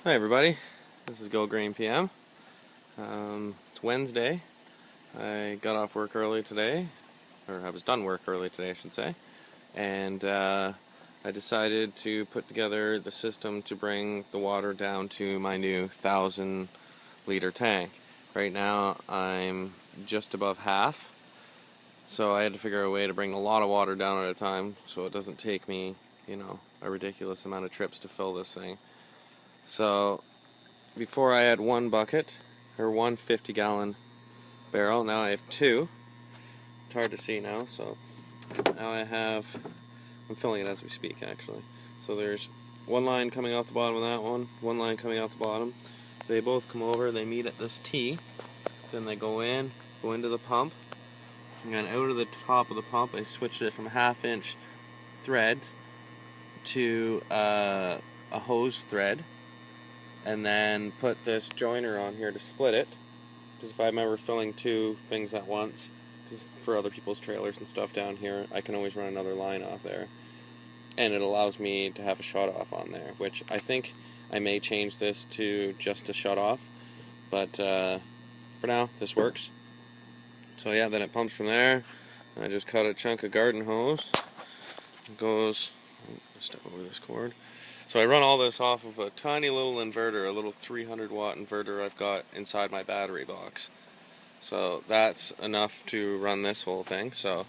Hi everybody, this is Go Green PM. It's Wednesday. I got off work early today, or I was done work early today I should say, and I decided to put together the system to bring the water down to my new 1,000-liter tank. Right now I'm just above half, so I had to figure out a way to bring a lot of water down at a time so it doesn't take me, a ridiculous amount of trips to fill this thing. So before I had one bucket, or one 50-gallon barrel. Now I have two. It's hard to see now, so now I'm filling it as we speak actually. So there's one line coming off the bottom of that one line coming off the bottom. They both come over, they meet at this T, then they go into the pump, and then out of the top of the pump I switched it from 1/2-inch thread to a hose thread, and then put this joiner on here to split it, because if I'm ever filling two things at once, because for other people's trailers and stuff down here, I can always run another line off there, and it allows me to have a shut off on there, which I think I may change this to just a shut off, but for now this works. So yeah, then it pumps from there. I just cut a chunk of garden hose. It goes, step over this cord. So I run all this off of a tiny little inverter, a little 300-watt inverter I've got inside my battery box. So that's enough to run this whole thing. So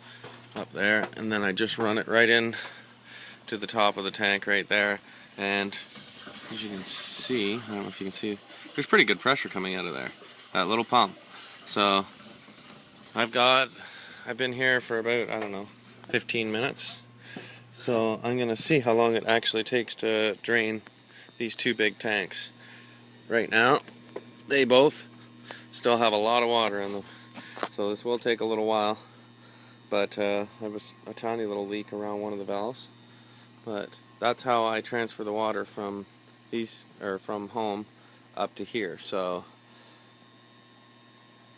up there, and then I just run it right in to the top of the tank right there. And as you can see, I don't know if you can see, there's pretty good pressure coming out of there, that little pump. So I've been here for about, 15 minutes. So I'm going to see how long it actually takes to drain these two big tanks. Right now, they both still have a lot of water in them. So this will take a little while. But I have a tiny little leak around one of the valves. But that's how I transfer the water from from home up to here. So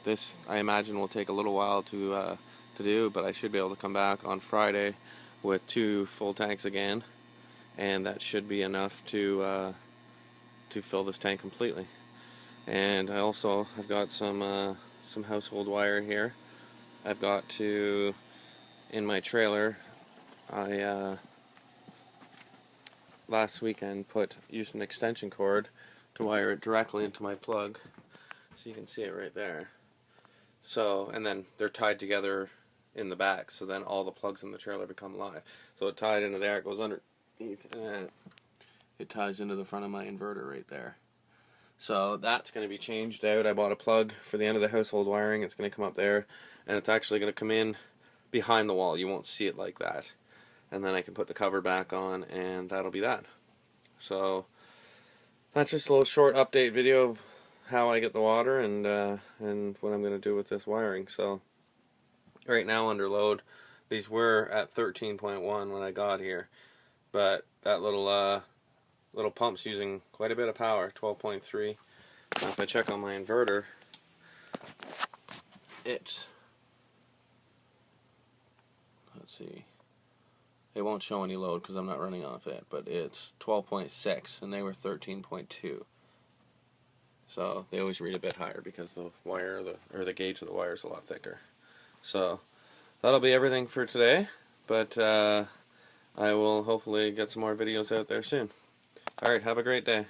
this, I imagine, will take a little while to do, but I should be able to come back on Friday with two full tanks again, and that should be enough to fill this tank completely. And I've got some household wire here. I've got to, in my trailer, I last weekend used an extension cord to wire it directly into my plug, so you can see it right there. So, and then they're tied together in the back, so then all the plugs in the trailer become live. So it tied into there, it goes underneath, and then it ties into the front of my inverter right there. So that's going to be changed out. I bought a plug for the end of the household wiring. It's going to come up there, and it's actually going to come in behind the wall. You won't see it like that. And then I can put the cover back on, and that'll be that. So that's just a little short update video of how I get the water and what I'm going to do with this wiring. So right now under load, these were at 13.1 when I got here, but that little pump's using quite a bit of power, 12.3. Now if I check on my inverter, let's see, it won't show any load because I'm not running off it, but it's 12.6 and they were 13.2. So they always read a bit higher because the wire, the gauge of the wire is a lot thicker. So that'll be everything for today, but I will hopefully get some more videos out there soon. Alright, have a great day.